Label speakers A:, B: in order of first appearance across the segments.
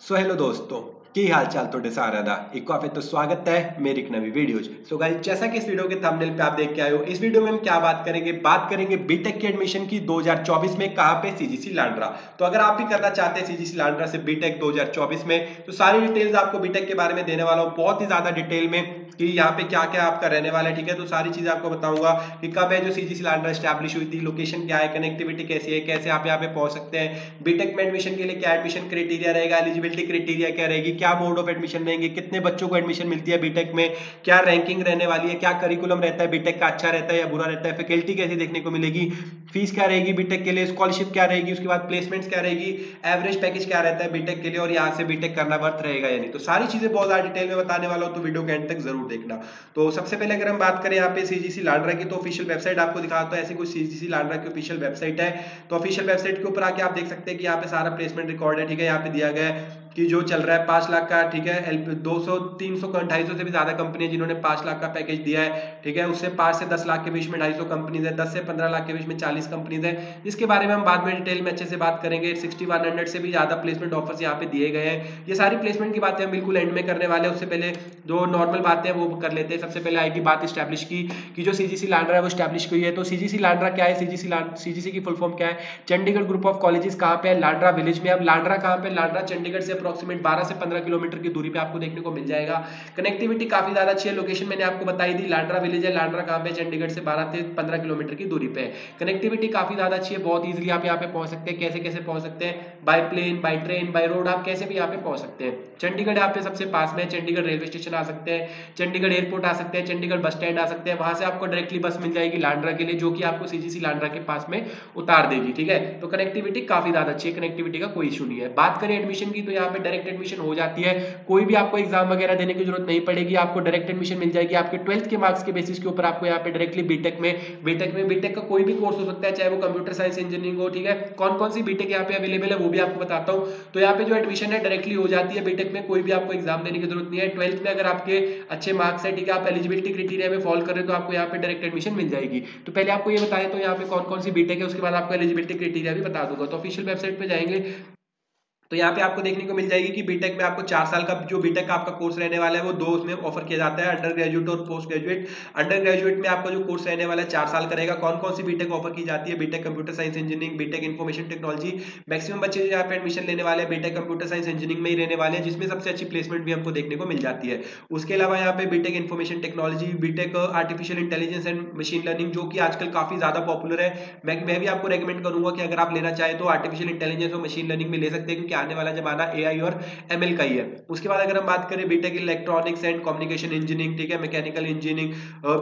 A: Hello दोस्तों की हाल चाल ਤੁਹਾਡੇ ਸਾਰਿਆਂ ਦਾ एक बार फिर तो स्वागत है मेरी एक नवी वीडियोज। सो गाइस, जैसा कि इस वीडियो के थंबनेल पे आप देख के आए हो, इस वीडियो में हम क्या बात करेंगे बीटेक की एडमिशन की 2024 में कहां पे सीजीसी लांड्रा। तो अगर आप भी करना चाहते हैं सीजीसी लांड्रा से बीटेक 2024 में, तो सारी डिटेल्स आपको बीटेक के बारे में देने वाला हूं बहुत ही ज्यादा डिटेल में कि यहाँ पे क्या क्या आपका रहने वाला है। ठीक है, तो सारी चीजें आपको बताऊंगा कि कब है जो सीजीसी लांड्रा स्टैब्लिश हुई थी, लोकेशन क्या है, कनेक्टिविटी कैसी है, कैसे आप यहाँ पे पहुंच सकते हैं, बीटेक में एडमिशन के लिए क्या एडमिशन क्राइटेरिया रहेगा, एलिजिबिलिटी क्राइटेरिया क्या रहेगी, क्या मोड ऑफ एडमिशन रहेंगे, कितने बच्चों को एडमिशन मिलती है बीटेक में, क्या रैंकिंग रहने वाली है, क्या करिकुलम रहता है बीटेक का, अच्छा रहता है या बुरा रहता है, फैकल्टी कैसी देखने को मिलेगी, फीस क्या रहेगी बीटेक के लिए, स्कॉलरशिप क्या रहेगी, उसके बाद प्लेसमेंट्स क्या रहेगी, एवरेज पैकेज क्या रहता है बीटेक के लिए, और यहाँ से बीटेक करना वर्थ रहेगा या नहीं। तो सारी चीजें बहुत ज्यादा डिटेल में बताने वाला हूँ, तो वीडियो के एंड तक जरूर देखना। तो सबसे पहले अगर हम बात करें यहाँ पे सीजीसी लांड्रा की, तो ऑफिशियल वेबसाइट आपको दिखाता हूं। ऐसी कुछ सीजीसी लांड्रा की ऑफिशियल वेबसाइट है। तो ऑफिशियल वेबसाइट के ऊपर आके आप देख सकते हैं कि यहाँ पे सारा प्लेसमेंट रिकॉर्ड है। ठीक है, यहाँ पे दिया गया है कि जो चल रहा है 5 लाख का। ठीक है, 200 300 250 से भी ज्यादा कंपनी है जिन्होंने 5 लाख का पैकेज दिया है। ठीक है, उससे 5 से 10 लाख के बीच में 250 कंपनीज है, 10 से 15 लाख के बीच में 40 कंपनीज है, जिसके बारे में हम बाद में डिटेल में अच्छे से बात करेंगे। 6100 से भी ज्यादा प्लेसमेंट ऑफर्स यहाँ पे दिए गए हैं। ये सारी प्लेसमेंट की बातें हम बिल्कुल एंड में करने वाले हैं, उससे पहले जो नॉर्मल बातें हैं वो कर लेते हैं। सबसे पहले आएगी बात स्टैब्लिश की कि जो सीजीसी लांड्रा है वो स्टैब्लिश हुई है। तो सीजीसी लांड्रा क्या है, सीजीसी की फुल फॉर्म क्या है, चंडीगढ़ ग्रुप ऑफ कॉलेजेस कहाँ पे है, लांड्रा विलेज में। अब लांड्रा कहाँ पे, लांड्रा चंडीगढ़ से अप्रोक्सीमेट 12 से 15 किलोमीटर की दूरी पे आपको देखने को मिल जाएगा। कनेक्टिविटी काफी ज्यादा अच्छी है, लोकेशन मैंने आपको बताई दी, लांड्रा विलेज है। लांड्रा कहाँ पे, चंडीगढ़ से 12 से 15 किलोमीटर की दूरी पे है। कनेक्टिविटी काफी ज्यादा अच्छी है, बहुत इजीली आप यहाँ पे पहुंच सकते हैं। कैसे कैसे पहुंच सकते हैं, by plane, by train, by road, आप कैसे भी यहाँ पे पहुंच सकते हैं। चंडीगढ़ यहाँ पे सबसे पास में है, चंडीगढ़ रेलवे स्टेशन आ सकते हैं, चंडीगढ़ एयरपोर्ट आ सकते हैं, चंडीगढ़ बस स्टैंड आ सकते हैं। वहां से आपको डायरेक्टली बस मिल जाएगी लांड्रा के लिए, जो कि आपको सीजीसी लांड्रा के पास में उतार देगी। ठीक है, तो कनेक्टिविटी काफी ज्यादा अच्छी है, कनेक्टिविटी का कोई इशू नहीं है। बात करें एडमिशन की, तो यहाँ पे डायरेक्ट एडमिशन हो जाती है, कोई भी आपको एग्जाम वगैरह देने की जरूरत नहीं पड़ेगी, आपको डायरेक्ट एडमिशन मिल जाएगी। आपके 12th के मार्क्स के बेसिस के ऊपर आपको यहाँ पे डायरेक्टली बीटेक का कोई भी कोर्स हो सकता है, चाहे वो कंप्यूटर साइंस इंजीनियरिंग हो। ठीक है, कौन कौन सी बीटेक यहाँ पे अवेलेबल है वो भी आपको बताता हूँ। तो यहाँ पे जो एडमिशन है डायरेक्टली हो जाती है बीटेक में, कोई भी आपको एग्जाम देने की जरूरत नहीं है। 12th में अगर आपके अच्छे मार्क्स है, ठीक है, आप एलिजिबिलिटी क्राइटेरिया में फॉलो कर रहे हो, तो आपको यहाँ पे डायरेक्ट एडमिशन मिल जाएगी। तो पहले आपको ये बताएं तो यहाँ पे कौन कौन सी बीटेक है, उसके बाद आपको एलिजिबिलिटी क्राइटेरिया भी बता दूंगा। तो ऑफिशियल वेबसाइट पे जाएंगे तो यहाँ पे आपको देखने को मिल जाएगी कि बीटेक में आपको 4 साल का जो बीटेक का आपका कोर्स रहने वाला है वो 2 उसमें ऑफर किया जाता है, अंडर ग्रेजुएट और पोस्ट ग्रेजुएट। अंडर ग्रेजुएट में आपका जो कोर्स रहने वाला है 4 साल का रहेगा। कौन कौन सी बीटेक ऑफर की जाती है, BTech computer science engineering, BTech information technology. Maximum बच्चे यहाँ पे एडमिशन लेने वाले हैं बीटेक कंप्यूटर साइंस इंजीनियरिंग में ही रहने वाले हैं, जिसमें सबसे अच्छी प्लेसमेंट भी हमको देखने को मिल जाती है। उसके अलावा यहाँ पे BTech information technology, BTech artificial intelligence and machine learning, जो कि आजकल काफी ज्यादा पॉपुलर है। मैं भी आपको रेकमेंड करूंगा कि अगर आप लेना चाहें तो आर्टिफिशियल इंटेलिजेंस और मशीन लर्निंग में ले सकते हैं, क्योंकि आने वाला जमाना एआई और एमएल का ही है। उसके बाद अगर हम बात करें BTech electronics and communication engineering, ठीक है, mechanical engineering,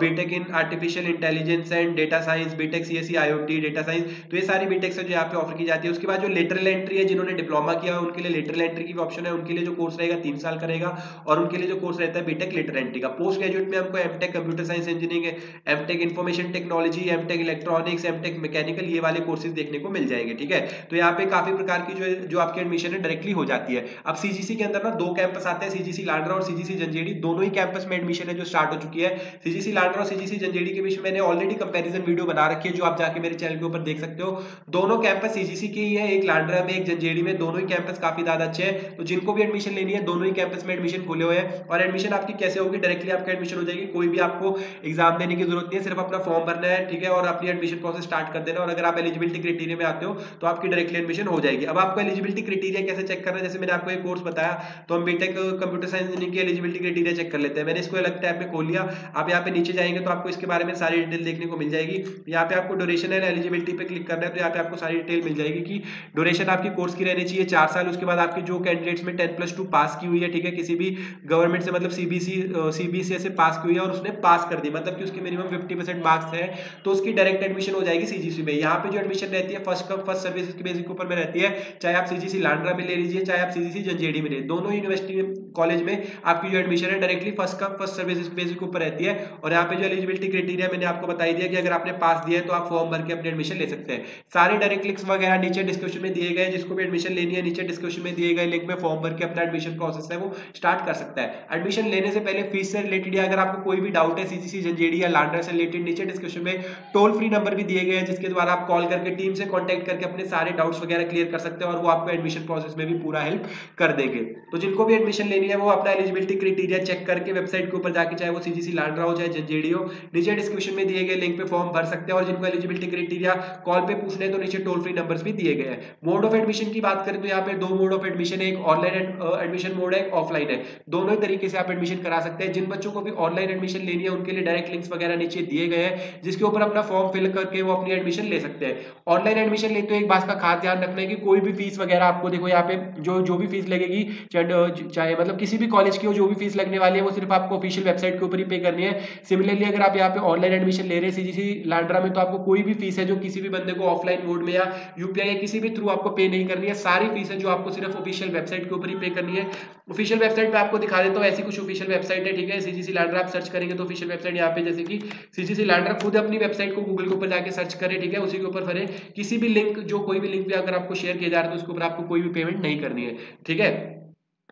A: BTech in artificial intelligence and data science, BTech CSC IoT data science, तो ये सारी बीटेक से जो यहाँ पे ऑफर की जाती है। उसके बाद जो लेटरल एंट्री है, जिन्होंने डिप्लोमा किया है उनके लिए लेटरल एंट्री की भी ऑप्शन है। उनके लिए जो कोर्स रहेगा 3 साल का रहेगा, और उनके लिए जो कोर्स रहता है बीटेक लेटर एंट्री का। पोस्ट ग्रेजुएट में हमको MTech computer science engineering, MTech information technology, MTech electronics, MTech mechanical, ये वाले कोर्सेज देखने को मिल जाएंगे। ठीक है, तो यहाँ पे काफी प्रकार की जो आपकी एडमिशन है डायरेक्टली हो जाती है। अब सीजीसी के अंदर ना 2 कैंपस आते हैं, सीजीसी लांड्रा और सीजीसी जंजेड़ी, दोनों ही कैंपस में एडमिशन है जो स्टार्ट हो चुकी है। सीजीसी लांड्रा और सीजीसी जंजेड़ी के बीच में मैंने ऑलरेडी कंपैरिजन वीडियो बना रखी है, जो आप जाके मेरे चैनल के ऊपर देख सकते हो। दोनों कैंपस सीजीसी के ही है, एक लांड्रा में एक जंजेड़ी में, दोनों ही कैंपस काफी ज्यादा अच्छे हैं। तो जिनको भी एडमिशन लेनी है दोनों ही कैंपस में एडमिशन खुले हुए हैं। और एडमिशन आपकी कैसे होगी, डायरेक्टली आपका एडमिशन हो जाएगी, कोई भी आपको एग्जाम देने की जरूरत नहीं है, सिर्फ अपना फॉर्म भरना है। ठीक है, और अपनी एडमिशन प्रोसेस स्टार्ट कर देना, और अगर आप एलिजिबिलिटी क्राइटेरिया में आते हो तो आपकी डायरेक्टली एडमिशन हो जाएगी। अब आपको एलिजिबिलिटी क्राइटेरिया कैसे चेक करना है, जैसे मैंने आपको एक कोर्स बताया, तो हम बीटेक कंप्यूटर साइंस इंजीनियरिंग की एलिजिबिलिटी क्राइटेरिया चेक कर लेते हैं। मैंने इसको अलग टैब में खोल लिया। आप यहाँ पे नीचे जाएंगे तो आपको इसके बारे में सारी डिटेल देखने को मिल जाएगी। यहाँ पे आपको ड्यूरेशन एंड एलिजिबिलिटी पे क्लिक करना है, तो यहाँ पे आपको सारी डिटेल मिल जाएगी कि ड्यूरेशन आपकी कोर्स की रहनी चाहिए 4 साल। उसके बाद आपके जो कैंडिडेट्स में 10+2 पास की हुई है, ठीक है, किसी भी गवर्नमेंट से, मतलब सीबीएसई से पास की हुई है और उसने पास कर दी, मतलब कि उसके मिनिमम 50% मार्क्स है, तो उसकी डायरेक्ट एडमिशन हो जाएगी सीजीसी में। यहाँ पे जो एडमिशन रहती है फर्स्ट कम फर्स्ट सर्विस के बेसिस के ऊपर में रहती है, चाहे आप सीजीसी लांड्रा में ले लीजिए, चाहे आप सीजीसी जंजेड़ी में ले, दोनों यूनिवर्सिटी कॉलेज में आपकी जो एडमिशन है directly first come first service basis के ऊपर रहती है। और यहाँ पे जो एलिजिबिलिटी क्राइटेरिया मैंने आपको बताई दिया कि अगर आपने पास दिया है तो आप फॉर्म भर के अपनी एडमिशन ले सकते हैं। सारे डायरेक्ट लिंक्स वगैरह नीचे डिस्क्रिप्शन में दिए गए, जिसको भी एडमिशन लेनी है नीचे डिस्क्रिप्शन में दिए गए लिंक में फॉर्म भर के अपना एडमिशन प्रोसेस है वो स्टार्ट कर सकता है। एडमिशन लेने से पहले फीस से रिलेटेड या अगर आपको कोई भी डाउट है सीजीसी जंजेड़ी या लांड्रा से रिलेटेड, नीचे डिस्क्रिप्शन में टोल फ्री नंबर भी दिए गए हैं, जिसके द्वारा आप कॉल करके टीम से कॉन्टेक्ट करके अपने सारे डाउट्स वगैरह क्लियर कर सकते हैं और वो आपको एडमिशन प्रोसेस में भी पूरा हेल्प कर देंगे। तो जिनको भी एडमिशन लेनी है वो अपना एलिजिबिलिटी क्राइटेरिया चेक करके वेबसाइट के ऊपर जाके, चाहे वो सीजीसी लांड्रा हो चाहे जंजेडी हो, नीचे डिस्क्रिप्शन में दिए गए लिंक पे फॉर्म भर सकते हैं। और जिनको एलिजिबिलिटी क्राइटेरिया कॉल पे पूछने तो नीचे टोल फ्री नंबर्स भी दिए गए हैं। मोड ऑफ एडमिशन की बात करें तो यहाँ पे 2 मोड ऑफ एडमिशन है, एक ऑनलाइन एडमिशन मोड है, एक ऑफलाइन है। दोनों ही तरीके से आप एडमिशन करा सकते हैं। जिन बच्चों को भी ऑनलाइन एडमिशन लेनी है उनके लिए डायरेक्ट लिंक्स वगैरह नीचे दिए गए हैं, जिसके ऊपर अपना फॉर्म फिल करके वो अपनी एडमिशन ले सकते हैं। ऑनलाइन एडमिशन लेते हुए एक बात का खास ध्यान रखना है कि कोई भी फीस वगैरह आपको, देखो यहाँ पे जो भी फीस लगेगी, चाहे मतलब किसी भी कॉलेज की हो, जो भी फीस लगने वाली है वो सिर्फ आपको ऑफिशियल वेबसाइट के ऊपर ही पे करनी है। सिमिलरली अगर आप यहाँ पे ऑनलाइन एडमिशन ले रहे हैं सीजीसी लांड्रा में, तो आपको कोई भी फीस है जो किसी भी बंदे को ऑफलाइन मोड में या यूपीआई या किसी भी थ्रू आपको पे नहीं करनी है। सारी फीस है जो आपको सिर्फ ऑफिशियल वेबसाइट के ऊपर ही पे करनी है। ऑफिशियल वेबसाइट पे आपको दिखा देता हूँ, ऐसी कुछ ऑफिशियल वेबसाइट है, ठीक है। सीजीसी लांड्रा आप सर्च करेंगे तो ऑफिशियल वेबसाइट यहाँ पे, जैसे कि सीजीसी लांड्रा खुद अपनी वेबसाइट को गूगल के ऊपर जाके सर्च करें, ठीक है। उसी के ऊपर भरे, किसी भी लिंक, जो कोई भी लिंक भी अगर आपको शेयर किया जा रहा है तो उसके ऊपर आपको कोई भी पेमेंट नहीं करनी है, ठीक है।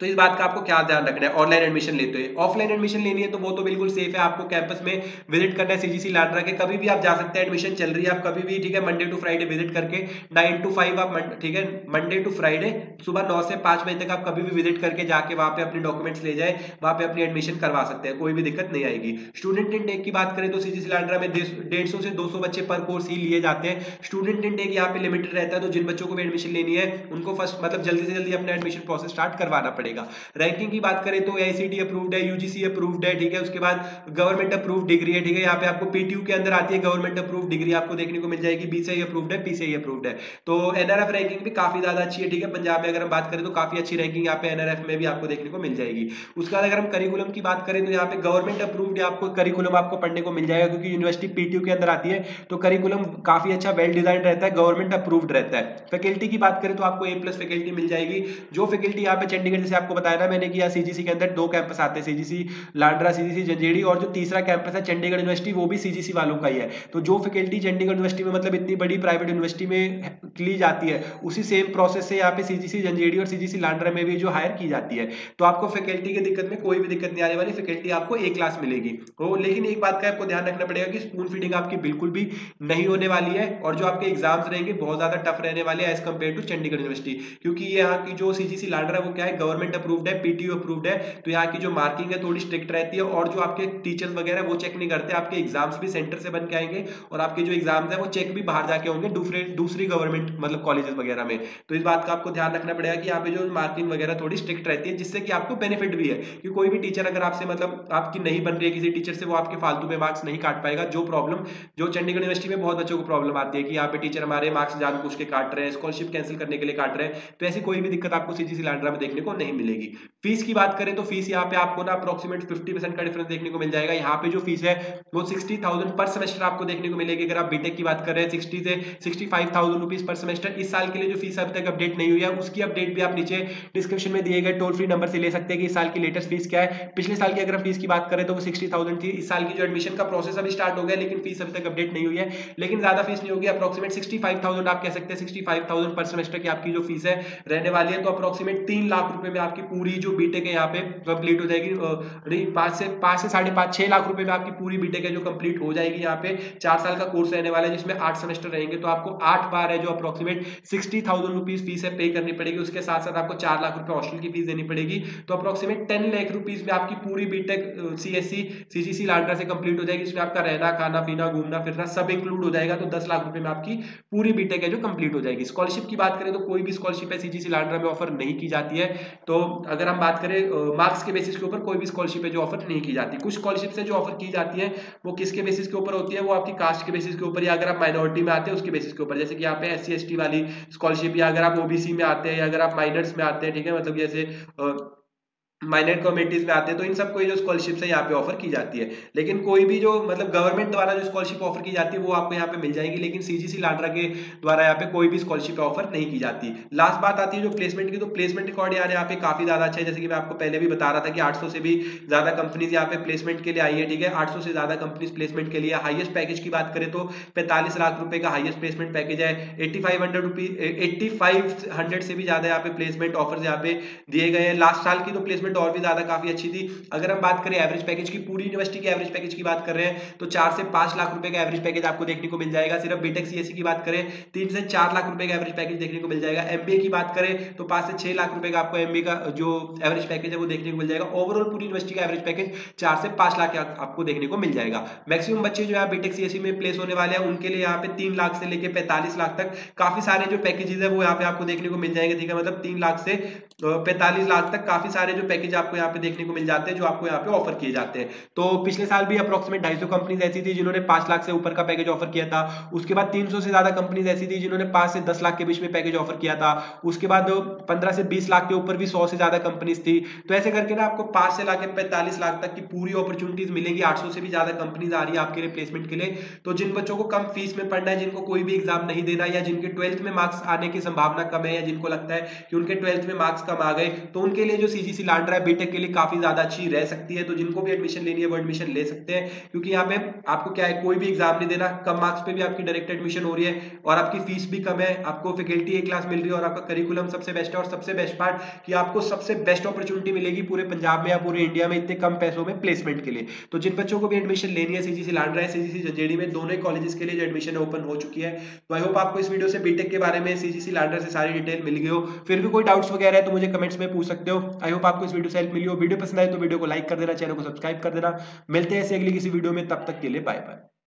A: तो इस बात का आपको क्या ध्यान रखना है ऑनलाइन एडमिशन लेते हुए। ऑफलाइन एडमिशन लेनी है तो वो तो बिल्कुल सेफ है, आपको कैंपस में विजिट करना है सीजीसी लांड्रा के, कभी भी आप जा सकते हैं, एडमिशन चल रही है आप कभी भी, ठीक है। मंडे टू फ्राइडे विजिट करके 9 to 5 आप, ठीक है, मंडे टू फ्राइडे सुबह 9 से 5 बजे तक आप कभी भी विजिट करके जाके वहां पे अपने डॉक्यूमेंट्स ले जाए, वहां पे अपनी एडमिशन करवा सकते हैं, कोई भी दिक्कत नहीं आएगी। स्टूडेंट इनटेक की बात करें तो सीजीसी लांड्रा में 150 से 200 बच्चे पर कोर्स ही लिए जाते हैं। स्टूडेंट इनटेक यहाँ पे लिमिटेड रहता है, तो जिन बच्चों को भी एडमिशन लेनी है उनको फर्स्ट मतलब जल्दी से जल्दी अपना एडमिशन प्रोसेस स्टार्ट करवाना पड़ेगा। रैंकिंग की बात करें तो एआईसीटी अप्रूव्ड है, यूजीसी अप्रूव्ड है, ठीक है। उसके बाद गवर्नमेंट अप्रूव्ड डिग्री है, ठीक है। यहाँ पे आपको पीटीयू के अंदर आती है गवर्नमेंट अप्रूव्ड डिग्री, आपको देखने को मिल जाएगी। बीसीआई अप्रूव्ड है, पीसीआई अप्रूव्ड है। तो एनआरएफ रैंकिंग भी काफी ज्यादा अच्छी है, ठीक है। पंजाब में अगर हम बात करें तो काफी अच्छी रैंकिंग यहाँ पे एनआरएफ में भी आपको देखने को मिल जाएगी। उसके बाद अगर हम करिकुलम की बात करें तो यहाँ पे गवर्नमेंट अप्रूव्ड है, आपको करिकुलम आपको पढ़ने को मिल जाएगा, क्योंकि यूनिवर्सिटी पीटीयू के अंदर आती है तो करिकुलम काफी अच्छा वेल डिजाइन रहता है, गवर्नमेंट अप्रूव्ड रहता है। फैकल्टी की बात करें तो आपको A+ फैकल्टी मिल जाएगी। जो फैकल्टी यहाँ पे चंडीगढ़, जैसे आपको बताया ना मैंने कि यहाँ सीजीसी के अंदर 2 कैंपस आते हैं, सीजीसी लांड्रा, सीजीसी जंजेड़ी, और जो तीसरा कैंपस है चंडीगढ़ यूनिवर्सिटी वो भी सीजीसी वालों का ही है। तो जो फैकल्टी चंडीगढ़ यूनिवर्सिटी में मतलब इतनी बड़ी प्राइवेट यूनिवर्सिटी में ली जाती है, उसी सेम प्रोसेस से यहाँ पे सीजीसी जंजेड़ी और सीजीसी लांड्रा में भी जो हायर की जाती है। तो आपको फैकल्टी की दिक्कत में कोई भी दिक्कत नहीं आने वाली, फैकल्टी आपको A क्लास मिलेगी। तो लेकिन एक बात का आपको ध्यान रखना पड़ेगा कि स्पून फीडिंग आपकी बिल्कुल भी नहीं होने वाली है, और जो आपके एग्जाम्स रहेंगे बहुत ज्यादा टफ रहने वाले हैं as compare to Chandigarh university, क्योंकि यहाँ की जो सीजीसी लांड्रा वो क्या है, गवर्नमेंट अप्रूव्ड है, पीटीयू अप्रूव्ड है। तो यहाँ की जो मार्किंग है थोड़ी स्ट्रिक्ट रहती है, और जो आपके टीचर्स वगैरह वो चेक नहीं करते, आपके एग्जाम्स भी सेंटर से बन के आएंगे, और आपके जो एग्जाम्स है वो चेक भी बाहर जाके होंगे दूसरी गवर्नमेंट मतलब कॉलेजेस वगैरह में। तो इस बात का आपको ध्यान रखना पड़ेगा कि यहाँ पे जो मार्किंग वगैरह थोड़ी स्ट्रिक्ट रहती है, जिससे कि आपको बेनिफिट भी है कि कोई भी टीचर अगर आपसे मतलब आपकी नहीं बन रही है किसी टीचर से, वो आपके फालतू में मार्क्स नहीं काट पाएगा। जो प्रॉब्लम जो चंडीगढ़ यूनिवर्सिटी में बहुत बच्चों को प्रॉब्लम आती है कि यहाँ पे टीचर हमारे मार्क्स जानबूझ के काट रहे हैं, स्कॉलरशिप कैंसिल करने के लिए काट रहे हैं, तो ऐसी कोई भी दिक्कत आपको सीजीसी लांड्रा में देखने को नहीं मिलेगी। फीस की बात करें तो फीस यहाँ पे आपको ना अप्रोक्सीमेट 50% का डिफरेंस देखने को मिल जाएगा। यहाँ पे जो फीस है वो 60,000 पर सेमेस्टर आपको देखने को मिलेगी। अगर आप बीटेक की बात कर रहे हैं 60 से 65,000 रुपीज पर सेमेस्टर। इस साल के लिए जो फीस अभी तक अपडेट नहीं हुई है उसकी अपडेट भी आप नीचे डिस्क्रिप्शन में दिए गए टोल फ्री नंबर से ले सकते हैं कि इस साल की लेटेस्ट फीस क्या है। पिछले साल की अगर फीस की बात करें तो वो 60,000 थी। इस साल की जो एडमिशन का प्रोसेस अभी स्टार्ट हो गया, लेकिन फीस अभी तक अपडेट नहीं हुई है, लेकिन ज्यादा फीस नहीं होगी, अप्रोक्सीमेट 65,000 आप कह सकते हैं। 65,000 पर सेमेस्टर की आपकी जो फीस है रहने वाली है। तो अप्रोक्सीमेट 3 लाख रुपए में आपकी पूरी जो बीटेक है यहाँ पे कंप्लीट हो जाएगी। 5 से 5.5 6 लाख रुपए में आपकी पूरी बीटेक है जो कंप्लीट हो जाएगी। यहाँ पे 4 साल का कोर्स रहने वाला है जिसमें 8 सेमेस्टर रहेंगे, तो आपको 8 बार है जो अप्रोक्सीमेट 60,000 रुपीज फीस है पे करनी पड़ेगी। उसके साथ साथ आपको 4 लाख रुपए हॉस्टल की फीस देनी पड़ेगी। तो अप्रोक्सीमेट 10 लाख रुपीज में आपकी पूरी बीटेक सीएससी सीजीसी लांड्रा से कंप्लीट हो जाएगी, जिसमें आपका रहना खाना पीना घूमना फिरना सब इंक्लूड हो जाएगा। तो 10 लाख रुपए में आपकी पूरी बीटेक है जो कंप्लीट हो जाएगी। स्कॉलरशिप की बात करें तो कोई भी स्कॉलरशिप है सीजीसी लांड्रा में ऑफर नहीं की जाती है। तो अगर हम बात करें मार्क्स के बेसिस के ऊपर कोई भी स्कॉलरशिप है जो ऑफर नहीं की जाती। कुछ स्कॉलरशिप है जो ऑफर की जाती है वो किसके बेसिस के ऊपर होती है, वो आपकी कास्ट के बेसिस के ऊपर, या अगर आप माइनॉरिटी में आते हैं उसके बेसिस के ऊपर। जैसे कि यहाँ पे SC ST वाली स्कॉलरशिप, या अगर आप ओबीसी में आते हैं, या अगर आप माइनर्स में आते हैं, ठीक है, मतलब जैसे माइनर कम्युनिटीज में आते हैं, तो इन सबको जो स्कॉलरशिप है यहाँ पे ऑफर की जाती है। लेकिन कोई भी जो मतलब गवर्नमेंट द्वारा जो स्कॉलरशिप ऑफर की जाती है वो आपको यहाँ पे मिल जाएगी, लेकिन सीजीसी लांड्रा के द्वारा यहाँ पे कोई भी स्कॉलरशिप ऑफर नहीं की जाती। लास्ट बात आती है जो प्लेसमेंट की, तो प्लेसमेंट रिकॉर्ड यार यहाँ पे काफी ज्यादा अच्छा है। जैसे कि मैं आपको पहले भी बता रहा था कि 800 से भी ज्यादा कंपनीज यहाँ पे प्लेसमेंट के लिए आई है, ठीक है। 800 से ज्यादा कंपनीज प्लेसमेंट के लिए। हाईएस्ट पैकेज की बात करें तो 45 लाख रुपए का हाईएस्ट प्लेसमेंट पैकेज है। 8500 से भी ज्यादा यहाँ पे प्लेसमेंट ऑफर यहाँ पे दिए गए हैं। लास्ट साल की तो प्लेसमेंट प्लेसमेंट और भी ज्यादा काफी अच्छी थी। अगर हम बात करें एवरेज पैकेज की, पूरी यूनिवर्सिटी के एवरेज पैकेज की बात कर रहे हैं तो 4 से 5 लाख रुपए का एवरेज पैकेज आपको देखने को मिल जाएगा। सिर्फ बीटेक सीएससी की बात करें 3 से 4 लाख रुपए का एवरेज पैकेज देखने को मिल जाएगा। एमबीए की बात करें तो 5 से 6 लाख रुपए का आपको एमबीए का जो एवरेज पैकेज है वो देखने को मिल जाएगा। ओवरऑल पूरी यूनिवर्सिटी का एवरेज पैकेज 4 से 5 लाख आपको देखने को मिल जाएगा। मैक्सिमम बच्चे जो है बीटेक सीएससी में प्लेस होने वाले हैं उनके लिए यहाँ पे 3 लाख से लेके 45 लाख तक काफी सारे जो पैकेजेस है वो यहाँ पे आपको देखने को मिल जाएंगे। ठीक है, मतलब 3 लाख से 45 लाख तक काफी सारे जो पैकेज आपको यहाँ पे देखने को मिल जाते हैं, जो आपको यहाँ पे ऑफर किए जाते हैं। तो पिछले साल भी अप्रोक्सीमेट 250 कंपनीज ऐसी थी जिन्होंने 5 लाख से ऊपर का पैकेज ऑफर किया था। उसके बाद 300 से ज्यादा कंपनीज ऐसी थी जिन्होंने 5 से 10 लाख के बीच में पैकेज ऑफर किया था। उसके बाद 15 से 20 लाख के ऊपर भी 100 से ज्यादा कंपनीज थी। तो ऐसे करके ना आपको 5 से लाख 45 लाख तक की पूरी अपॉर्चुनिटीज मिलेगी। 800 से भी ज्यादा कंपनीज आ रही है आपके लिए प्लेसमेंट के लिए। तो जिन बच्चों को कम फीस में पढ़ना है, जिनको कोई भी एग्जाम नहीं देना, या जिनके 12th में मार्क्स आने की संभावना कम है, या जिनको लगता है कि उनके 12th में मार्क्स कम आ गए, तो उनके लिए जो सीजीसी लांड्रा है बीटेक के लिए काफी ज्यादा अच्छी रह सकती है। तो जिनको भी एडमिशन लेनी है वो एडमिशन ले सकते हैं, क्योंकि यहाँ पे आपको क्या है, कोई भी एग्जाम नहीं देना, कम मार्क्स पे भी आपकी डायरेक्ट एडमिशन हो रही है और आपकी फीस भी कम है, आपको फैकल्टी ए क्लास मिल रही है और आपका करिकुलम सबसे बेस्ट है। और सबसे बेस्ट पार्ट कि आपको सबसे बेस्ट अपॉर्चुनिटी मिलेगी पूरे पंजाब में या पूरे इंडिया में इतने कम पैसों में प्लेसमेंट के लिए। तो जिन बच्चों को भी एडमिशन लेनी है सीजीसी लांड्रा है, सीजीसी जजेडी में, दोनों कॉलेजेस के लिए जो एडमिशन ओपन हो चुकी है। तो आई होप आपको इस वीडियो से बीटेक के बारे में, सीजीसी लांड्रा से सारी डिटेल मिल गई हो। फिर भी कोई डाउट्स वगैरह है तो मुझे कमेंट्स में पूछ सकते हो। आई होप आपको इस वीडियो से हेल्प मिली हो। वीडियो पसंद आए तो वीडियो को लाइक कर देना, चैनल को सब्सक्राइब कर देना। मिलते हैं ऐसे अगली किसी वीडियो में, तब तक के लिए बाय बाय।